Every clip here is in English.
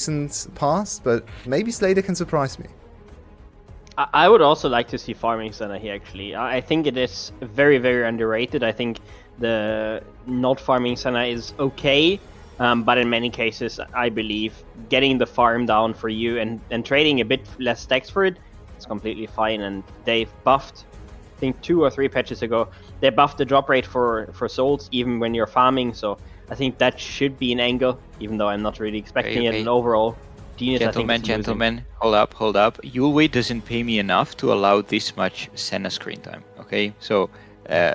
recent past, but maybe Slater can surprise me. I would also like to see Farming Center here, actually. I think it is very, very underrated. I think the not Farming Center is okay, but in many cases, I believe getting the farm down for you and trading a bit less stacks for it is completely fine. And they've buffed, I think 2 or 3 patches ago, they buffed the drop rate for souls even when you're farming. So I think that should be an angle, even though I'm not really expecting it. And overall, Genius, Gentlemen, hold up. Yulway doesn't pay me enough to allow this much Senna screen time, okay? So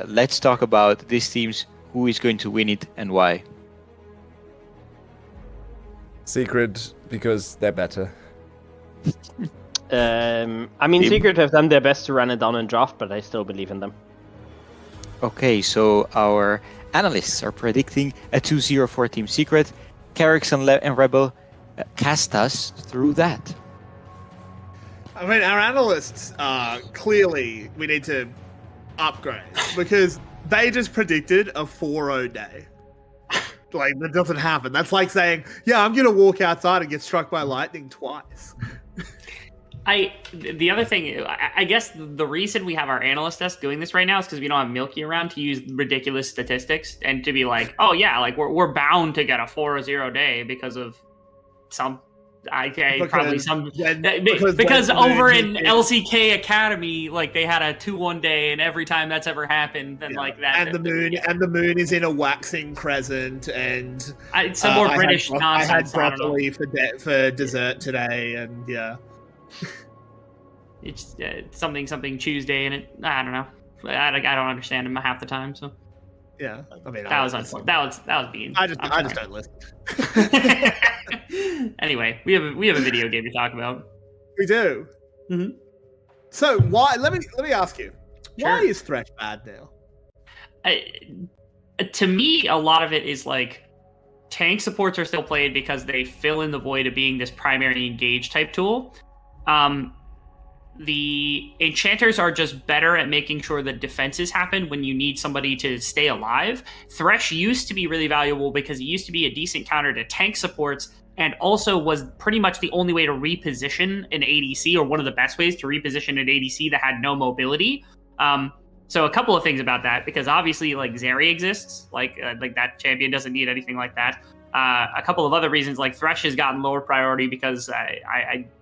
let's talk about these teams, who is going to win it and why. Secret, because they're better. I mean, Secret have done their best to run it down in draft, but I still believe in them. Okay, so our analysts are predicting a 2-0 for Team Secret. Carrix and Rebel cast us through that. I mean, our analysts clearly we need to upgrade because they just predicted a 4-0 day. Like, that doesn't happen. That's like saying, yeah, I'm going to walk outside and get struck by lightning twice. The other thing, I guess the reason we have our analyst desk doing this right now is because we don't have Milky around to use ridiculous statistics and to be like, oh yeah, like we're bound to get a 4-0 day because of some, because over in LCK Academy, like they had a 2-1 day, and every time that's ever happened, then like that. And the moon is in a waxing crescent, and some more British nonsense. I had broccoli for dessert today, and yeah. It's something Tuesday, and I don't know. I don't understand him half the time, so. Yeah, I mean that was being. I just don't listen. Anyway, we have a video game to talk about. We do. Mm-hmm. So why? Let me ask you. Sure. Why is Thresh bad now? To me, a lot of it is like tank supports are still played because they fill in the void of being this primary engage type tool. The enchanters are just better at making sure that defenses happen when you need somebody to stay alive. Thresh used to be really valuable because it used to be a decent counter to tank supports, and also was pretty much the only way to reposition an ADC, or one of the best ways to reposition an ADC that had no mobility. So a couple of things about that, because obviously like Zeri exists, like that champion doesn't need anything like that. A couple of other reasons, like Thresh has gotten lower priority because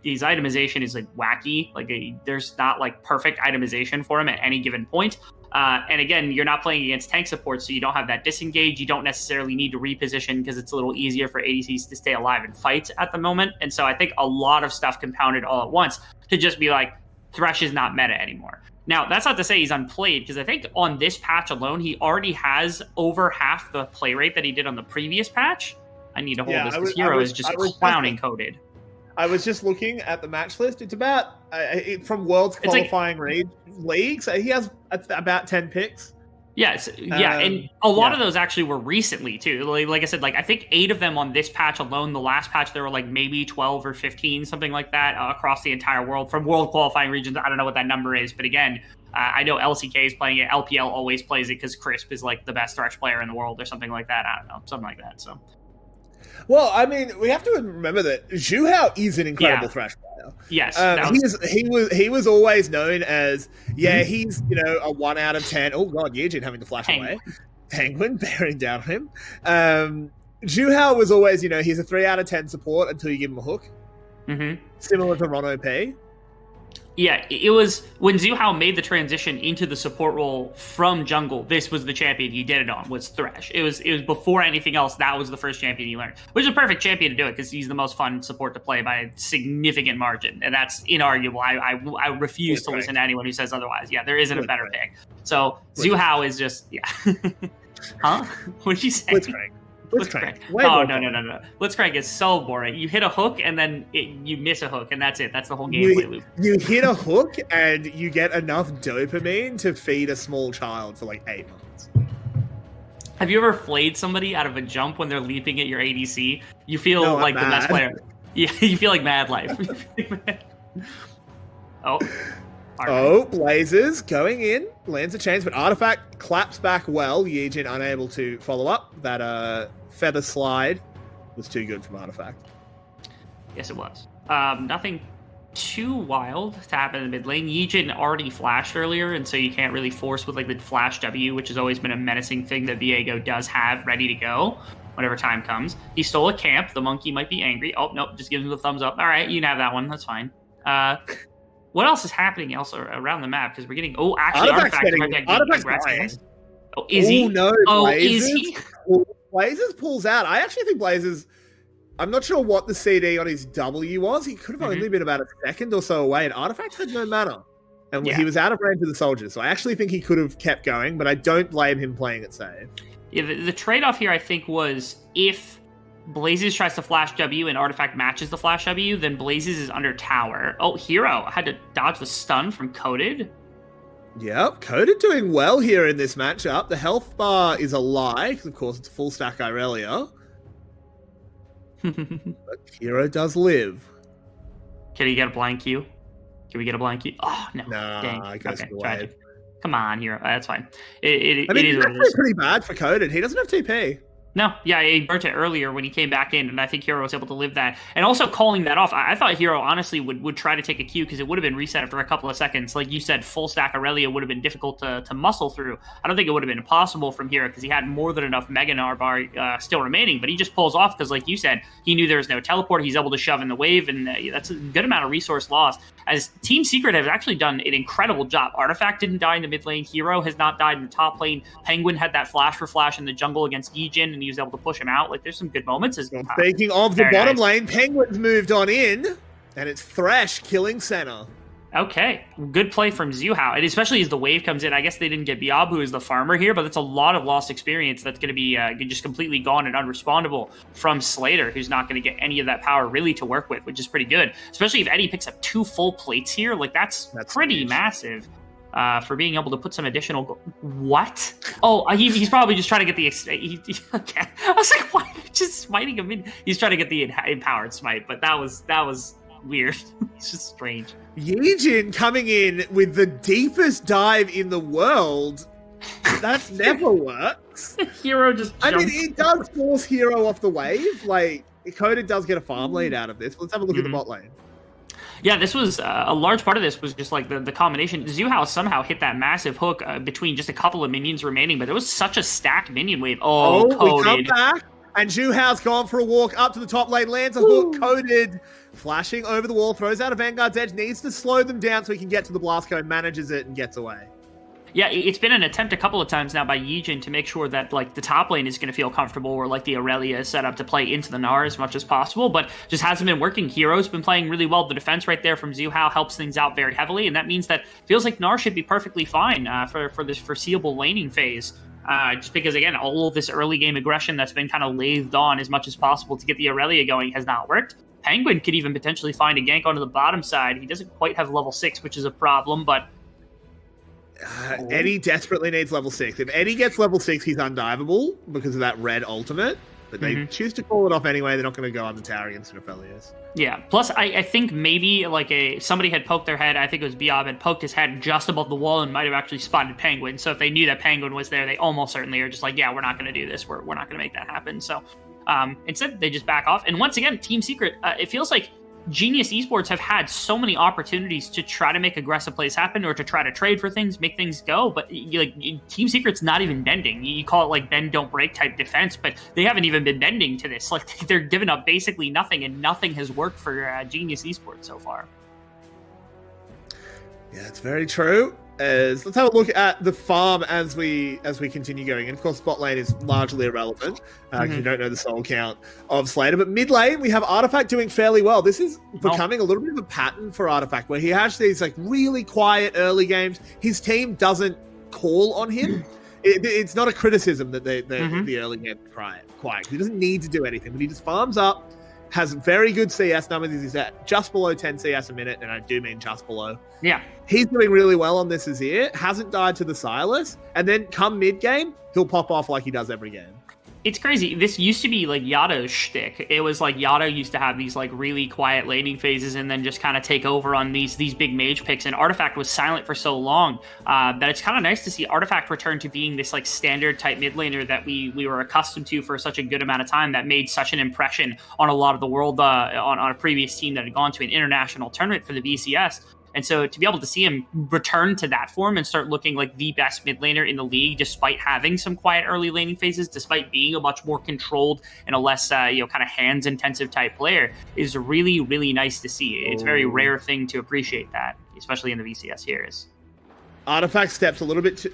his itemization is like wacky. Like there's not like perfect itemization for him at any given point. And again, you're not playing against tank support, so you don't have that disengage. You don't necessarily need to reposition because it's a little easier for ADCs to stay alive in fights at the moment. And so I think a lot of stuff compounded all at once to just be like, Thresh is not meta anymore. Now, that's not to say he's unplayed, because I think on this patch alone, he already has over half the play rate that he did on the previous patch. I need to hold this because Hero is just clowning coded. I was just looking at the match list. It's about, from World's qualifying leagues, he has about 10 picks. Yes, yeah, and a lot of those actually were recently, too. Like I said, like I think 8 of them on this patch alone. The last patch, there were like maybe 12 or 15, something like that, across the entire world. From World qualifying regions, I don't know what that number is, but again, I know LCK is playing it. LPL always plays it because Crisp is like the best Thresh player in the world or something like that. I don't know, something like that, so... Well, I mean, we have to remember that Zhu Hao is an incredible Thresh player. Yes, he was always known as he's a 1 out of 10. Oh god, Yejin having to flash away. Penguin bearing down on him. Zhu Hao was always he's a 3 out of 10 support until you give him a hook. Mm-hmm. Similar to Ron OP. Yeah, it was when Zhu Hao made the transition into the support role from jungle. This was the champion he did it on, was Thresh. It was before anything else. That was the first champion he learned, which is a perfect champion to do it because he's the most fun support to play by a significant margin, and that's inarguable. I refuse to listen to anyone who says otherwise. Yeah, there isn't a better pick. So Zhu Hao is just huh? What did you say? Blitzcrank. No. Blitzcrank is so boring. You hit a hook and then you miss a hook, and that's it. That's the whole gameplay loop. You hit a hook and you get enough dopamine to feed a small child for like 8 months. Have you ever flayed somebody out of a jump when they're leaping at your ADC? You feel like the best player. Yeah, you feel like Mad Life. Blazers going in, lands a chains, but Artifact claps back well. Yejin unable to follow up. That feather slide was too good from Artifact. Yes, it was. Nothing too wild to happen in the mid lane. Yijin already flashed earlier, and so you can't really force with like the flash W, which has always been a menacing thing that Viego does have ready to go whenever time comes. He stole a camp. The monkey might be angry. Oh, nope, just gives him the thumbs up. All right, you can have that one. That's fine. What else is happening else around the map? Because we're getting... Oh, actually, Artifact's getting Oh, is he? No, oh, Blazes, is he? Blazes pulls out. I actually think Blazes... I'm not sure what the CD on his W was. He could have only been about a second or so away, and Artifact had no mana. And he was out of range of the soldiers. So I actually think he could have kept going, but I don't blame him playing it safe. Yeah, the trade-off here, I think, was if Blazes tries to flash W and Artifact matches the flash W, then Blazes is under tower. Oh, Hero had to dodge the stun from Coded. Yep, Coded doing well here in this matchup. The health bar is a lie, because of course it's a full stack Irelia. But Hero does live. Can he get a blind Q? Can we get a blind Q? Oh, no. Nah, Dang. I guess Okay, away. tragic. Come on, Hero. That's fine. I mean, it is it's what it actually is. pretty bad for Coded. He doesn't have TP. No, yeah, he burnt it earlier when he came back in, and I think Hero was able to live that. And also calling that off, I thought Hero honestly would try to take a Q because it would have been reset after a couple of seconds. Like you said, full stack Aurelia would have been difficult to muscle through. I don't think it would have been impossible from Hero because he had more than enough Mega Gnar bar still remaining, but he just pulls off because, like you said, he knew there was no teleport. He's able to shove in the wave, and that's a good amount of resource loss. As Team Secret has actually done an incredible job. Artifact didn't die in the mid lane. Hero has not died in the top lane. Penguin had that flash for flash in the jungle against Yijin, and he was able to push him out. Like, there's some good moments. Speaking of the bottom lane, Penguin's moved on in, and it's Thresh killing Senna. Okay, good play from Zuhao, and especially as the wave comes in. I guess they didn't get Biab, who is the farmer here, but that's a lot of lost experience that's going to be just completely gone and unrespondable from Slater, who's not going to get any of that power really to work with, which is pretty good. Especially if Eddie picks up 2 full plates here, like that's pretty huge. Massive. For being able to put some additional... What? Oh, he's probably just trying to get the... Okay. I was like, why are you just smiting him in? He's trying to get the empowered smite, but that was weird. It's just strange. Yijin coming in with the deepest dive in the world. That never works. Hero just jumped. I mean, it does force Hero off the wave. Like, Coded does get a farm lead out of this. Let's have a look at the bot lane. Yeah, this was a large part of this was just like the combination. Zuhao somehow hit that massive hook between just a couple of minions remaining, but it was such a stacked minion wave. Oh, Coded. We come back, and Zuhao's gone for a walk up to the top lane, lands a hook, Coded, flashing over the wall, throws out a Vanguard's Edge, needs to slow them down so he can get to the blast cone, manages it, and gets away. Yeah, it's been an attempt a couple of times now by Yijin to make sure that like the top lane is going to feel comfortable, or like the Aurelia is set up to play into the Gnar as much as possible, but just hasn't been working. Hero's been playing really well. The defense right there from Zuhao helps things out very heavily, and that means that feels like Gnar should be perfectly fine for this foreseeable laning phase. Just because, again, all of this early game aggression that's been kind of lathed on as much as possible to get the Aurelia going has not worked. Penguin could even potentially find a gank onto the bottom side. He doesn't quite have level 6, which is a problem, but Eddie desperately needs level 6. If Eddie gets level 6, he's undivable because of that red ultimate. But they choose to call it off anyway. They're not going to go on the tower against Aphelios. Yeah. Plus, I think maybe like somebody had poked their head. I think it was Biab had poked his head just above the wall and might have actually spotted Penguin. So if they knew that Penguin was there, they almost certainly are just like, yeah, we're not going to do this. We're not going to make that happen. So instead, they just back off. And once again, Team Secret, it feels like Genius Esports have had so many opportunities to try to make aggressive plays happen or to try to trade for things, make things go, but like Team Secret's not even bending. You call it like bend don't break type defense, but they haven't even been bending to this. Like they're giving up basically nothing, and nothing has worked for Genius Esports so far. Yeah, it's very true. Let's have a look at the farm as we continue going. And of course, bot lane is largely irrelevant because you don't know the soul count of Slater. But mid lane, we have Artifact doing fairly well. This is becoming a little bit of a pattern for Artifact, where he has these like really quiet early games. His team doesn't call on him. It's not a criticism that the early game quiet. He doesn't need to do anything, but he just farms up. Has very good CS numbers. He's at just below 10 CS a minute, and I do mean just below. Yeah. He's doing really well on this Azir. Hasn't died to the Silas. And then come mid-game, he'll pop off like he does every game. It's crazy. This used to be like Yato's shtick. It was like Yato used to have these like really quiet laning phases and then just kind of take over on these big mage picks. And Artifact was silent for so long that it's kind of nice to see Artifact return to being this like standard type mid laner that we were accustomed to for such a good amount of time, that made such an impression on a lot of the world on a previous team that had gone to an international tournament for the VCS. And so to be able to see him return to that form and start looking like the best mid laner in the league, despite having some quiet early laning phases, despite being a much more controlled and a less, kind of hands intensive type player, is really, really nice to see. It's a very rare thing to appreciate that, especially in the VCS heroes. Artifact steps a little bit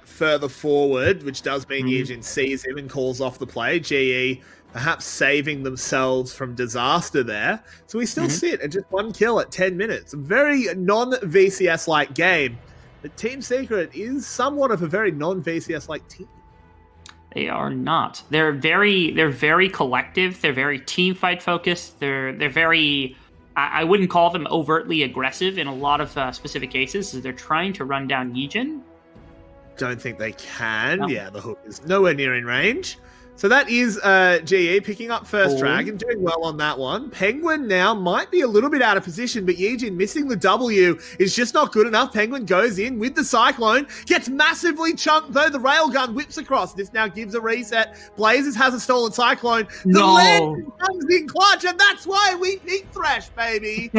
further forward, which does mean Yijin sees him and calls off the play. GE perhaps saving themselves from disaster there. So we still sit at just 1 kill at 10 minutes. A very non-VCS-like game. But Team Secret is somewhat of a very non-VCS-like team. They are not. They're very collective. They're very team fight focused. They're very... I wouldn't call them overtly aggressive in a lot of specific cases, as they're trying to run down Yijin. Don't think they can. No. Yeah, the hook is nowhere near in range. So that is GE picking up first dragon, doing well on that one. Penguin now might be a little bit out of position, but Yijin missing the W is just not good enough. Penguin goes in with the Cyclone, gets massively chunked though. The Railgun whips across. This now gives a reset. Blazers has a stolen Cyclone. The Lantern comes in clutch, and that's why we pick Thresh, baby.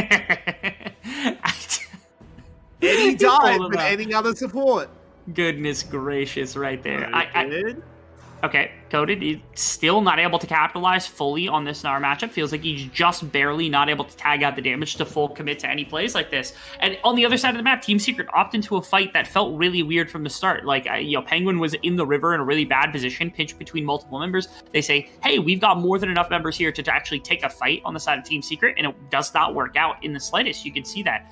Any died with any other support. Goodness gracious, right there. Good. Okay, Coded, he's still not able to capitalize fully on this Gnar matchup. Feels like he's just barely not able to tag out the damage to full commit to any plays like this. And on the other side of the map, Team Secret opted into a fight that felt really weird from the start. Like, Penguin was in the river in a really bad position, pinched between multiple members. They say, hey, we've got more than enough members here to actually take a fight on the side of Team Secret, and it does not work out in the slightest. You can see that.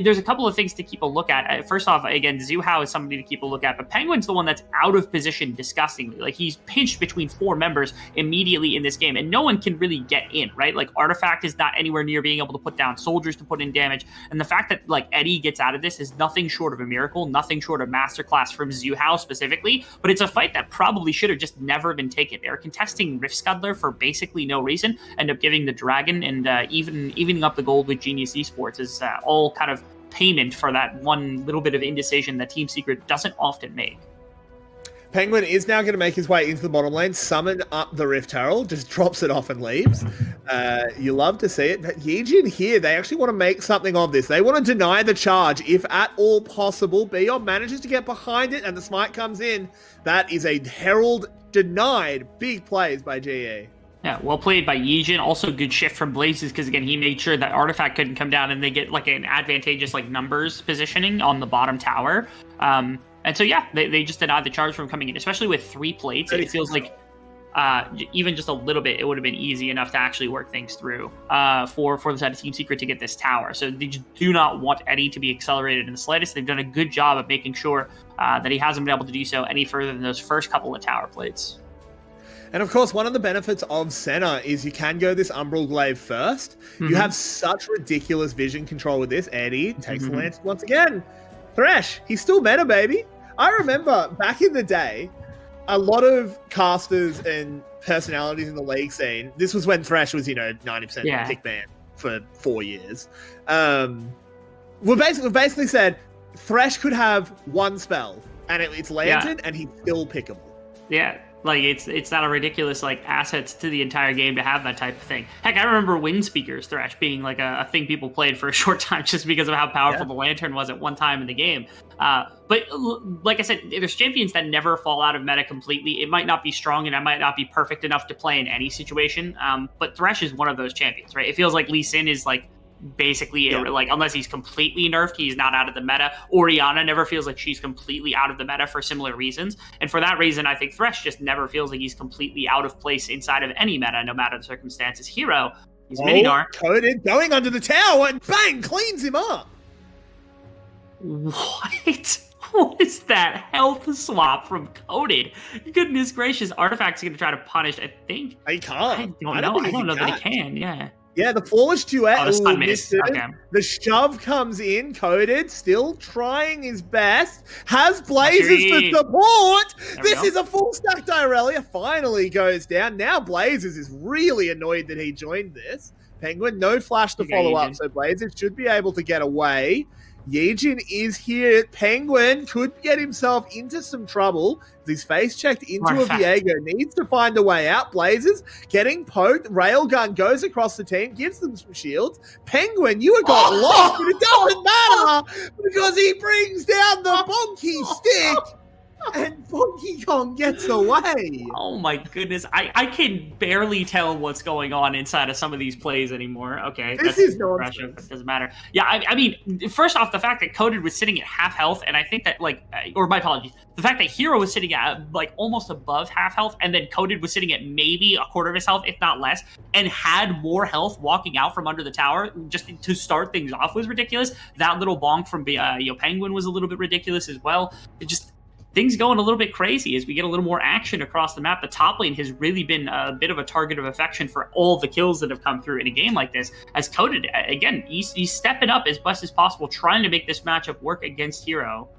There's a couple of things to keep a look at. First off, again, Zuhao is somebody to keep a look at, but Penguin's the one that's out of position disgustingly. Like, he's pinched between 4 members immediately in this game, and no one can really get in, right? Like, Artifact is not anywhere near being able to put down soldiers to put in damage, and the fact that, like, Eddie gets out of this is nothing short of a miracle, nothing short of masterclass from Zuhao specifically, but it's a fight that probably should have just never been taken. They're contesting Rift Scuddler for basically no reason, end up giving the Dragon, and evening up the gold with Genius Esports is all kind of payment for that one little bit of indecision that Team Secret doesn't often make. Penguin is now going to make his way into the bottom lane, summon up the Rift Herald, just drops it off and leaves. You love to see it. But Yijin here, they actually want to make something of this. They want to deny the charge if at all possible. Beyond manages to get behind it and the smite comes in. That is a Herald denied. Big plays by GE. Yeah, well played by Yijin. Also good shift from Blazes, because again, he made sure that Artifact couldn't come down and they get like an advantageous like numbers positioning on the bottom tower. And so yeah, they just denied the charge from coming in, especially with 3 plates. It feels like even just a little bit, it would have been easy enough to actually work things through for the side of Team Secret to get this tower. So they just do not want Eddie to be accelerated in the slightest. They've done a good job of making sure that he hasn't been able to do so any further than those first couple of tower plates. And of course, one of the benefits of Senna is you can go this Umbral Glaive first. You have such ridiculous vision control with this. Eddie takes the lantern once again. Thresh, he's still meta, baby. I remember back in the day, a lot of casters and personalities in the league scene, this was when Thresh was, 90% pick ban for 4 years. We basically said Thresh could have 1 spell, and it's lantern, and he's still pickable. Yeah. Like, it's not a ridiculous, like, assets to the entire game to have that type of thing. Heck, I remember Wind Speaker's Thresh being, like, a thing people played for a short time just because of how powerful the Lantern was at one time in the game. But, like I said, there's champions that never fall out of meta completely. It might not be strong and it might not be perfect enough to play in any situation, but Thresh is one of those champions, right? It feels like Lee Sin is, like, basically like, unless he's completely nerfed, he's not out of the meta. Orianna never feels like she's completely out of the meta for similar reasons, and for that reason I think Thresh just never feels like he's completely out of place inside of any meta, no matter the circumstances. Hero, he's mini Gnar. Coded, going under the tower and bang, cleans him up. What is that health swap from Coded? Goodness gracious. Artifact's gonna try to punish, I think. He can't. I don't know that he can. Yeah, the flawless duet. Oh, the stun Ooh, miss. missed it. Okay. The shove comes in. Coded, still trying his best. Has Blazers for Agreed. support. There we This go. is a full stack Irelia. Finally goes down. Now Blazers is really annoyed that he joined this. Penguin, no flash to Okay, follow up, Yejin. so Blazers should be able to get away. Yejin is here. Penguin could get himself into some trouble. He's face checked into a Artifact. Viego. Needs to find a way out. Blazers getting poked. Railgun goes across the team, gives them some shields. Penguin, you have got lost, but it doesn't matter because he brings down the bonky stick and Bonky Kong gets away. Oh my goodness, I can barely tell what's going on inside of some of these plays anymore. Okay, This that's is impressive, nonsense. but it doesn't matter. Yeah, I mean, first off, the fact that Coded was sitting at half health, and I think that, like, or my apologies, the fact that Hero was sitting at, like, almost above half health, and then Coded was sitting at maybe a quarter of his health, if not less, and had more health walking out from under the tower just to start things off was ridiculous. That little bonk from Penguin was a little bit ridiculous as well. It just... things going a little bit crazy as we get a little more action across the map. The top lane has really been a bit of a target of affection for all the kills that have come through in a game like this. As Coded, again, he's stepping up as best as possible, trying to make this matchup work against Hero.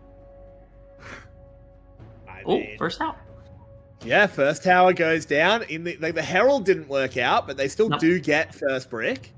First out. Yeah, first tower goes down. In the Herald didn't work out, but they still do get first brick.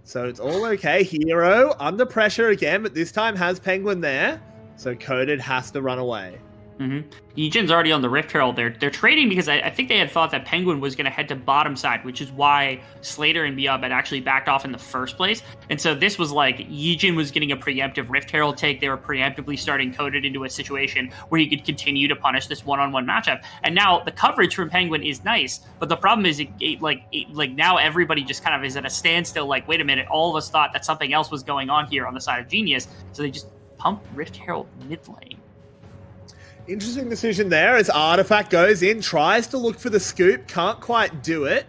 So it's all okay. Hero under pressure again, but this time has Penguin there. So Coded has to run away. Mm-hmm. Yejin's already on the Rift Herald. They're trading because I think they had thought that Penguin was going to head to bottom side, which is why Slater and Biab had actually backed off in the first place. And so this was like Yejin was getting a preemptive Rift Herald take. They were preemptively starting Coded into a situation where he could continue to punish this one-on-one matchup. And now the coverage from Penguin is nice, but the problem is like now everybody just kind of is at a standstill. Like, wait a minute, all of us thought that something else was going on here on the side of Genius, so they just pumped Rift Herald mid lane. Interesting decision there as Artifact goes in, tries to look for the scoop, can't quite do it.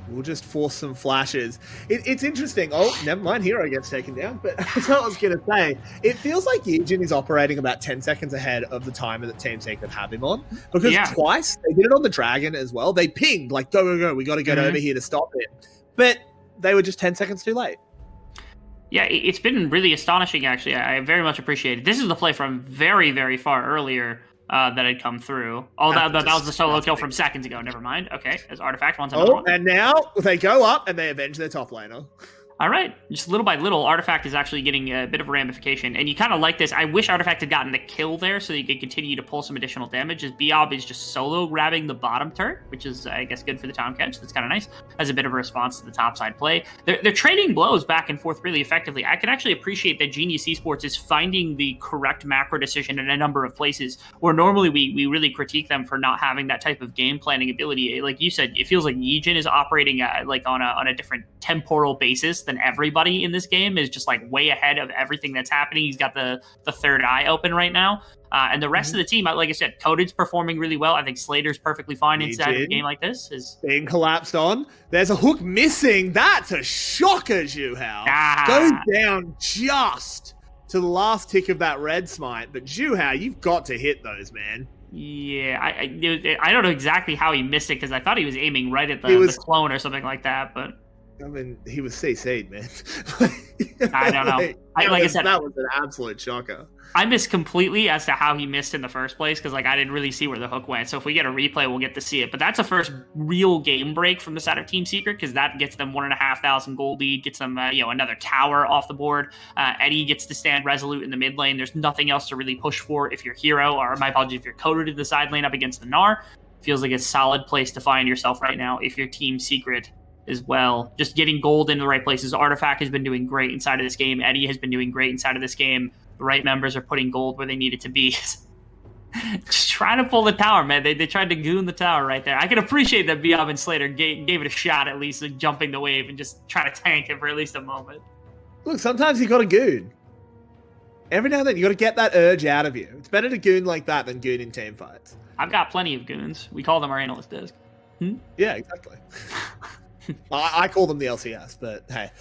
We'll just force some flashes. It's interesting. Oh, never mind, Hero gets taken down, but that's what I was going to say. It feels like Yejin is operating about 10 seconds ahead of the timer that Team Secret have him on. Because twice, they did it on the Dragon as well. They pinged, like, go, go, go, we got to get over here to stop it. But they were just 10 seconds too late. Yeah, it's been really astonishing, actually. I very much appreciate it. This is the play from very, very far earlier that had come through. Oh, that was the solo kill from seconds ago. Never mind. Okay, as Artifact wants another one. And now they go up and they avenge their top laner. All right, just little by little, Artifact is actually getting a bit of ramification, and you kind of like this. I wish Artifact had gotten the kill there so you could continue to pull some additional damage, as Biob is just solo grabbing the bottom turret, which is, I guess, good for the town catch. That's kind of nice, as a bit of a response to the topside play. They're trading blows back and forth really effectively. I can actually appreciate that Genius Esports is finding the correct macro decision in a number of places, where normally we really critique them for not having that type of game planning ability. Like you said, it feels like Yejin is operating like on a different temporal basis than everybody in this game, is just like way ahead of everything that's happening. He's got the third eye open right now. And the rest of the team, like I said, Coded's performing really well. I think Slater's perfectly fine inside of a game like this. Being collapsed on. There's a hook missing. That's a shocker, Zhuhao. Goes down just to the last tick of that red smite. But Zhuhao, you've got to hit those, man. Yeah, I don't know exactly how he missed it, because I thought he was aiming right at the clone or something like that, but... I mean, he was CC'd, man. I don't know. Like I said, that was an absolute shocker. I missed completely as to how he missed in the first place, because like I didn't really see where the hook went. So if we get a replay, we'll get to see it. But that's a first real game break from the side of Team Secret, because that gets them 1,500 gold lead, gets them another tower off the board. Eddie gets to stand resolute in the mid lane. There's nothing else to really push for if you're Hero, or my apologies, if you're Coded in the side lane up against the Gnar. Feels like a solid place to find yourself right now if you're Team Secret as well. Just getting gold in the right places. Artifact has been doing great inside of this game. Eddie has been doing great inside of this game. The right members are putting gold where they need it to be. Just trying to pull the tower, man. They tried to goon the tower right there. I can appreciate that Biob and Slater gave it a shot, at least, like jumping the wave and just trying to tank it for at least a moment. Look, sometimes you got to goon. Every now and then you got to get that urge out of you. It's better to goon like that than goon in team fights. I've got plenty of goons. We call them our analyst disc. Yeah, exactly. I call them the LCS, but hey.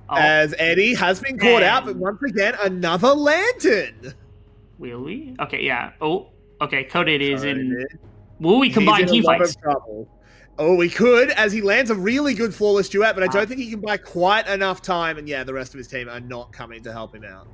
As Eddie has been caught out, but once again, another lantern. Will we? Okay, yeah. Oh, okay. Coded is in... Will we combine He's in team a lot fights? of trouble. Oh, he could, as he lands a really good flawless duet, but I don't think he can buy quite enough time. And yeah, the rest of his team are not coming to help him out.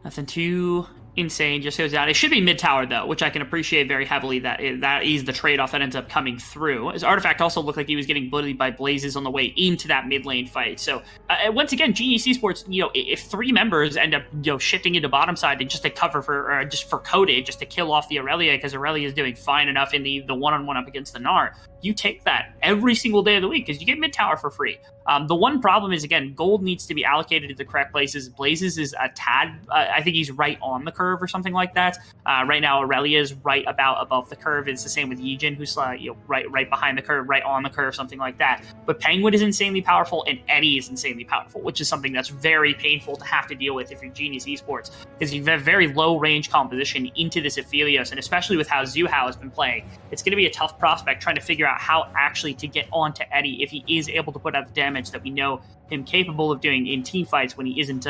Nothing too insane, just goes down. It should be mid tower though, which I can appreciate very heavily. That is the trade-off that ends up coming through. His artifact also looked like he was getting bullied by Blazes on the way into that mid lane fight. So once again, Genius Esports, if 3 members end up shifting into bottom side and just to cover for just for coded, just to kill off the Aurelia because Aurelia is doing fine enough in the one-on-one up against the Gnar, you take that every single day of the week because you get mid tower for free. The one problem is, again, gold needs to be allocated to the correct places. Blazes is a tad, I think he's right on the curve or something like that. Right now, Aurelia is right about above the curve. It's the same with Yijin, who's right behind the curve, right on the curve, something like that. But Penguin is insanely powerful, and Eddie is insanely powerful, which is something that's very painful to have to deal with if you're Genius Esports, because you have very low range composition into this Aphelios, and especially with how Zuhao has been playing, it's going to be a tough prospect trying to figure out how actually to get onto Eddie if he is able to put out the damage that we know him capable of doing in team fights when he isn't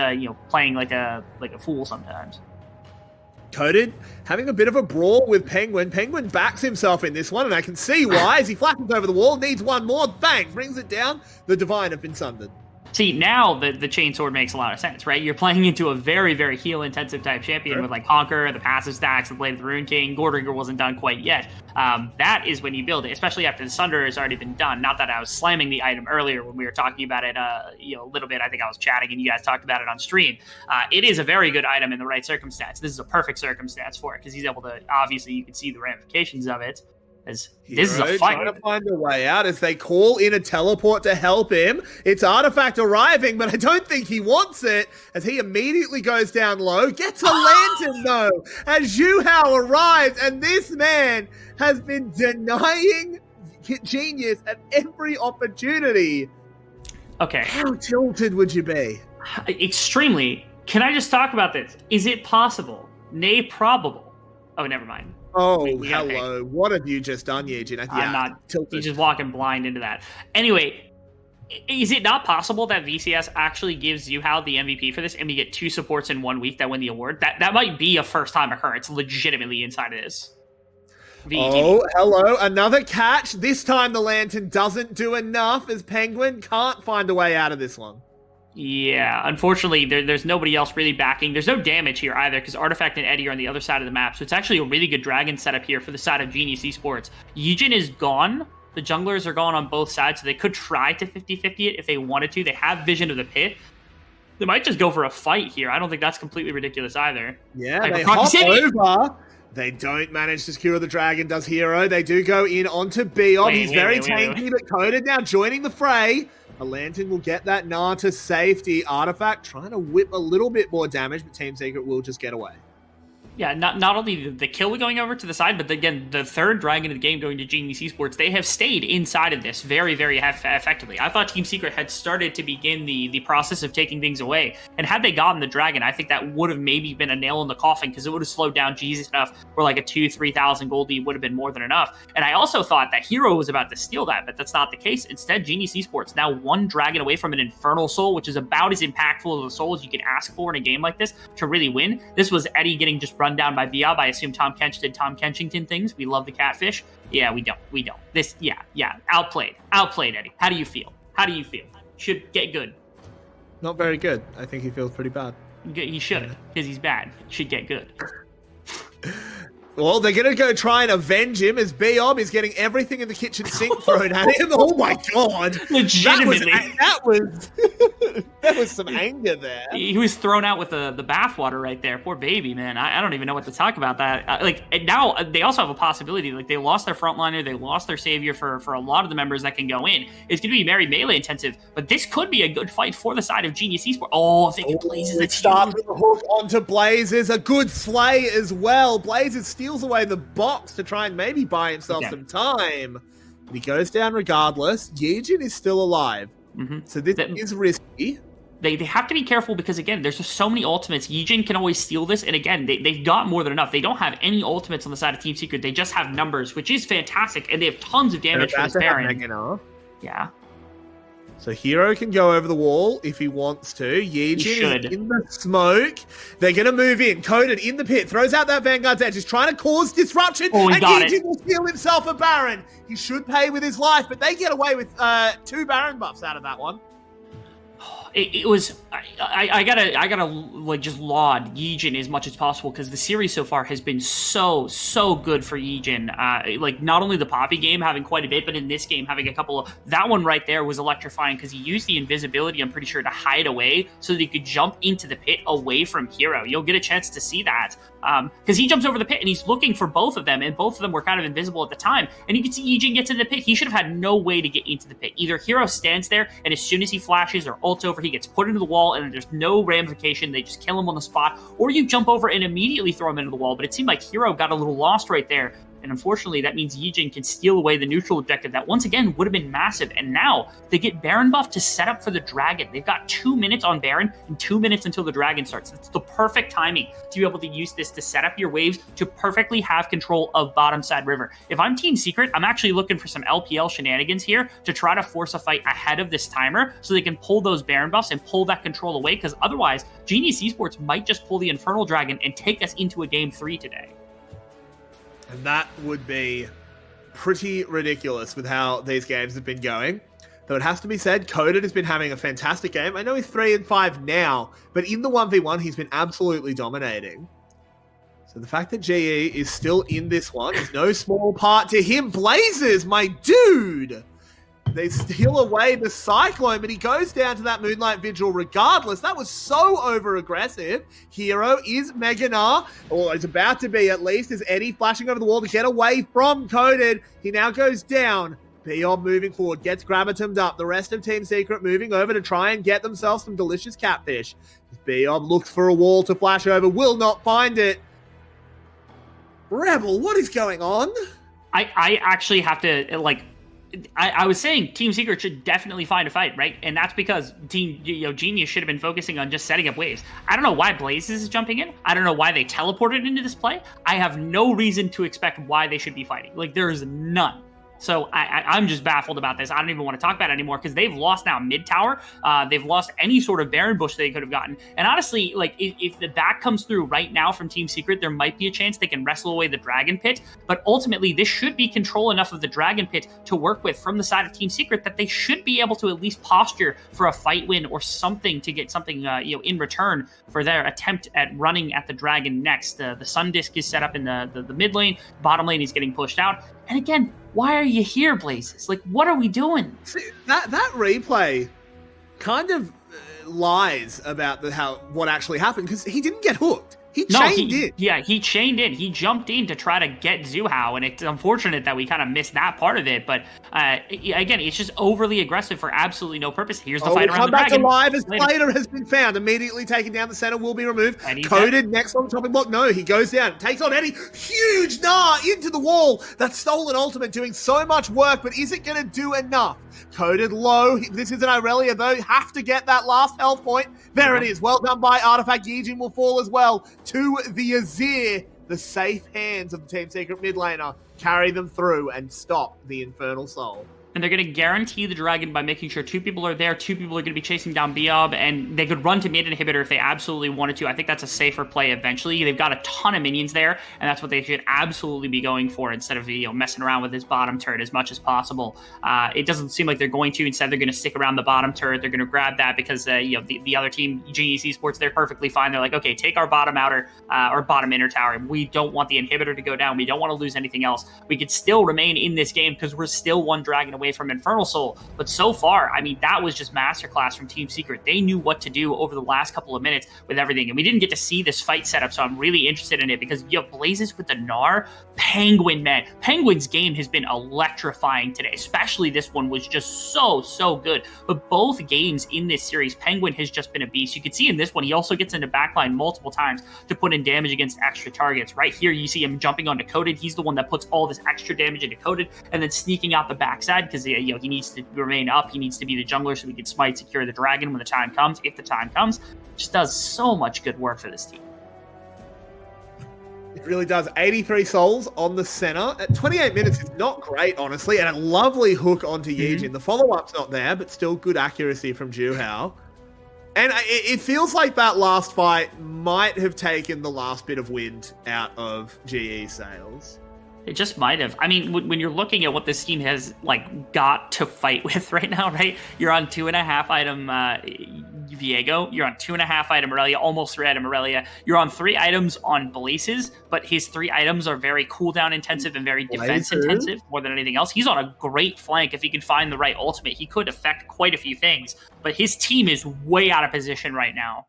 playing like a fool sometimes. Coded having a bit of a brawl with Penguin. Penguin backs himself in this one, and I can see why. As he flattens over the wall, needs one more, bang, brings it down. The Divine have been sundered. See, now the Chainsword makes a lot of sense, right? You're playing into a very, very heal-intensive type champion with like Conquer, the passive stacks, the Blade of the Rune King. Gordringer wasn't done quite yet. That is when you build it, especially after the Sunder has already been done. Not that I was slamming the item earlier when we were talking about it a little bit. I think I was chatting and you guys talked about it on stream. It is a very good item in the right circumstance. This is a perfect circumstance for it because he's able to, obviously, you can see the ramifications of it. As this is a fight. Trying to find a way out as they call in a teleport to help him. It's Artifact arriving, but I don't think he wants it as he immediately goes down low. Gets a lantern though as Zuhao arrives, and this man has been denying Genius at every opportunity. Okay. How tilted would you be? Extremely. Can I just talk about this? Is it possible? Nay, probable. Oh, never mind. Oh, hello. What have you just done, Yijin? I'm not tilted. He's just walking blind into that. Anyway, is it not possible that VCS actually gives Zuhao the MVP for this and we get 2 supports in 1 week that win the award? That might be a first-time occurrence legitimately inside of this. Oh, hello. Another catch. This time the Lantern doesn't do enough as Penguin can't find a way out of this one. Yeah, unfortunately, there's nobody else really backing. There's no damage here either because Artifact and Eddie are on the other side of the map. So it's actually a really good dragon setup here for the side of Genius Esports. Yijin is gone. The junglers are gone on both sides, so they could try to 50-50 it if they wanted to. They have vision of the pit. They might just go for a fight here. I don't think that's completely ridiculous either. Yeah, they hop over. They don't manage to secure the dragon, does Hero. They do go in onto Beob. He's very tanky, but Coded now joining the fray. A Lantern will get that Gnar to safety. Artifact trying to whip a little bit more damage, but Team Secret will just get away. Yeah, not only the kill going over to the side, but again, the third dragon of the game going to Genius Esports, they have stayed inside of this very, very effectively. I thought Team Secret had started to begin the process of taking things away, and had they gotten the dragon, I think that would have maybe been a nail in the coffin, because it would have slowed down Jesus enough where like a 2,000-3,000 gold lead would have been more than enough. And I also thought that Hero was about to steal that, but that's not the case. Instead, Genius Esports now 1 dragon away from an Infernal Soul, which is about as impactful of a soul as you can ask for in a game like this to really win. This was Eddie getting just run down by Beob. I assume Tom Kench did Tom Kenchington things. We love the catfish. Yeah, we don't. This, yeah. Outplayed, Eddie. How do you feel? Should get good. Not very good. I think he feels pretty bad. He should, because he's bad. Should get good. Well, they're going to go try and avenge him as Beob is getting everything in the kitchen sink thrown at him. Oh my god. Legitimately. That was some anger there. He was thrown out with the bathwater right there. Poor baby, man. I don't even know what to talk about that. Now they also have a possibility. Like, they lost their frontliner. They lost their savior for a lot of the members that can go in. It's going to be very melee intensive, but this could be a good fight for the side of Genius Esports. Oh, if they get Blazes, it starts with the hook onto Blazes. A good slay as well. Blazes steals away the box to try and maybe buy himself some time. But he goes down regardless. Yijin is still alive. Mm-hmm. So this is risky. They have to be careful because, again, there's just so many ultimates. Yijin can always steal this, and again, they've got more than enough. They don't have any ultimates on the side of Team Secret. They just have numbers, which is fantastic, and they have tons of damage for this Baron. Yeah. So Hero can go over the wall if he wants to. Yijin should. is in the smoke. They're going to move in. Coded in the pit. Throws out that Vanguard's edge. He's trying to cause disruption. Oh, he and got Yijin it. will steal himself a Baron. He should pay with his life, but they get away with 2 Baron buffs out of that one. It was I gotta like just laud Yijin as much as possible because the series so far has been so good for Yijin. Like not only the Poppy game having quite a bit, but in this game having a couple of that one right there was electrifying because he used the invisibility, I'm pretty sure, to hide away so that he could jump into the pit away from Hero. You'll get a chance to see that because he jumps over the pit and he's looking for both of them, and both of them were kind of invisible at the time. And you can see Yijin gets into the pit. He should have had no way to get into the pit. Either Hero stands there, and as soon as he flashes or ults over, he gets put into the wall, and there's no ramification. They just kill him on the spot, or you jump over and immediately throw him into the wall. But it seemed like Hero got a little lost right there. And unfortunately, that means Yijin can steal away the neutral objective that, once again, would have been massive. And now they get Baron buff to set up for the Dragon. They've got 2 minutes on Baron and 2 minutes until the Dragon starts. It's the perfect timing to be able to use this to set up your waves to perfectly have control of bottom side river. If I'm Team Secret, I'm actually looking for some LPL shenanigans here to try to force a fight ahead of this timer so they can pull those Baron buffs and pull that control away, because otherwise, Genius Esports might just pull the Infernal Dragon and take us into a Game 3 today. And that would be pretty ridiculous with how these games have been going. Though it has to be said, Coded has been having a fantastic game. I know he's 3-5 now, but in the 1v1, he's been absolutely dominating. So the fact that GE is still in this one is no small part to him. Blazers, my dude! They steal away the Cyclone, but he goes down to that Moonlight Vigil regardless. That was so over-aggressive. Hero is Meganar, or is about to be at least, as Eddie flashing over the wall to get away from Coded. He now goes down. Beyond moving forward, gets Gravitomed up. The rest of Team Secret moving over to try and get themselves some delicious catfish. Beyond looks for a wall to flash over, will not find it. Rebel, what is going on? I actually have to, like, I was saying Team Secret should definitely find a fight, right? And that's because Genius should have been focusing on just setting up waves. I don't know why Blazes is jumping in. I don't know why they teleported into this play. I have no reason to expect why they should be fighting. Like, there is none. So I'm just baffled about this. I don't even want to talk about it anymore because they've lost now mid tower. They've lost any sort of Baron bush they could have gotten. And honestly, like if the back comes through right now from Team Secret, there might be a chance they can wrestle away the Dragon Pit. But ultimately, this should be control enough of the Dragon Pit to work with from the side of Team Secret that they should be able to at least posture for a fight win or something to get something in return for their attempt at running at the Dragon next. The Sun Disc is set up in the mid lane. Bottom lane is getting pushed out. And again, why are you here, Blazes? Like, what are we doing? See, that replay kind of lies about what actually happened, because he didn't get hooked. He chained in. Yeah, he chained in. He jumped in to try to get Zuhao, and it's unfortunate that we kind of missed that part of it. But again, it's just overly aggressive for absolutely no purpose. Here's the fight around the dragon. Come back alive as Plater has been found. Immediately taken down. The center will be removed. Coded next on the chopping block. No, he goes down. Takes on Eddie. Huge Gnar into the wall. That stolen ultimate doing so much work, but is it going to do enough? Coded low. This is an Aurelia, though. Have to get that last health point. There it is. Well done by Artifact. Yijin will fall as well to the Azir. The safe hands of the Team Secret mid laner carry them through and stop the Infernal Soul. And they're going to guarantee the Dragon by making sure 2 people are there, 2 people are going to be chasing down Biob, and they could run to mid inhibitor if they absolutely wanted to. I think that's a safer play eventually. They've got a ton of minions there, and that's what they should absolutely be going for instead of messing around with this bottom turret as much as possible. It doesn't seem like they're going to. Instead, they're going to stick around the bottom turret. They're going to grab that because the other team, Genius Esports, they're perfectly fine. They're like, okay, take our bottom outer or bottom inner tower. We don't want the inhibitor to go down. We don't want to lose anything else. We could still remain in this game because we're still 1 dragon away from Infernal Soul. But so far, I mean, that was just masterclass from Team Secret. They knew what to do over the last couple of minutes with everything. And we didn't get to see this fight setup, so I'm really interested in it because you have Blazes with the Gnar. Penguin, man. Penguin's game has been electrifying today. Especially this one was just so good. But both games in this series, Penguin has just been a beast. You can see in this one, he also gets into backline multiple times to put in damage against extra targets. Right here, you see him jumping onto Coded. He's the one that puts all this extra damage into Coded and then sneaking out the backside because he needs to remain up. He needs to be the jungler so he can smite, secure the dragon when the time comes, if the time comes. Just does so much good work for this team. It really does. 83 souls on the center. At 28 minutes is not great, honestly, and a lovely hook onto Yijin. The follow-up's not there, but still good accuracy from Juhao. And it feels like that last fight might have taken the last bit of wind out of GE sails. It just might have. I mean, when you're looking at what this team has got to fight with right now, right? You're on 2.5 item Viego. You're on 2.5 item Aurelia, almost 3 item Aurelia. You're on 3 items on Blazes, but his 3 items are very cooldown intensive and very defense intensive more than anything else. He's on a great flank. If he can find the right ultimate, he could affect quite a few things. But his team is way out of position right now.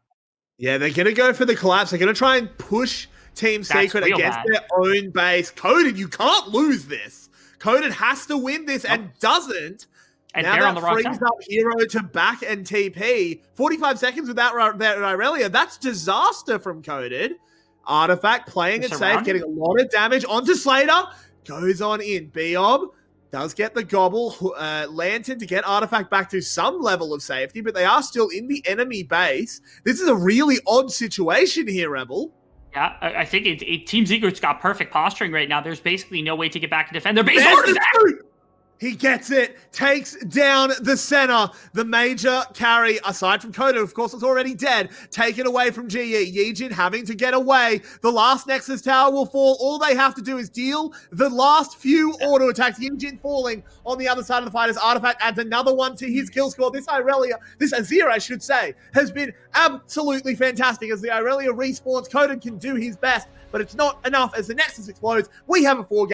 Yeah, they're going to go for the collapse. They're going to try and push Team Secret against their own base. Coded, you can't lose this. Coded has to win this and doesn't. And now they're on the wrong frees side. up Hero to back and TP. 45 seconds without Irelia. That's disaster from Coded. Artifact playing it safe, getting a lot of damage onto Slater. Goes on in. Biob does get the gobble. Lantern to get Artifact back to some level of safety, but they are still in the enemy base. This is a really odd situation here, Rebel. Yeah, I think Team Secret's got perfect posturing right now. There's basically no way to get back and defend their base. He gets it, takes down the center. The major carry, aside from Kodo, of course, it's already dead, taken away from GE. Yijin having to get away. The last Nexus tower will fall. All they have to do is deal the last few auto attacks. Yijin falling on the other side of the fight as Artifact adds another one to his kill score. This Azir, I should say, has been absolutely fantastic as the Irelia respawns. Kodo can do his best, but it's not enough as the Nexus explodes. We have a 4-game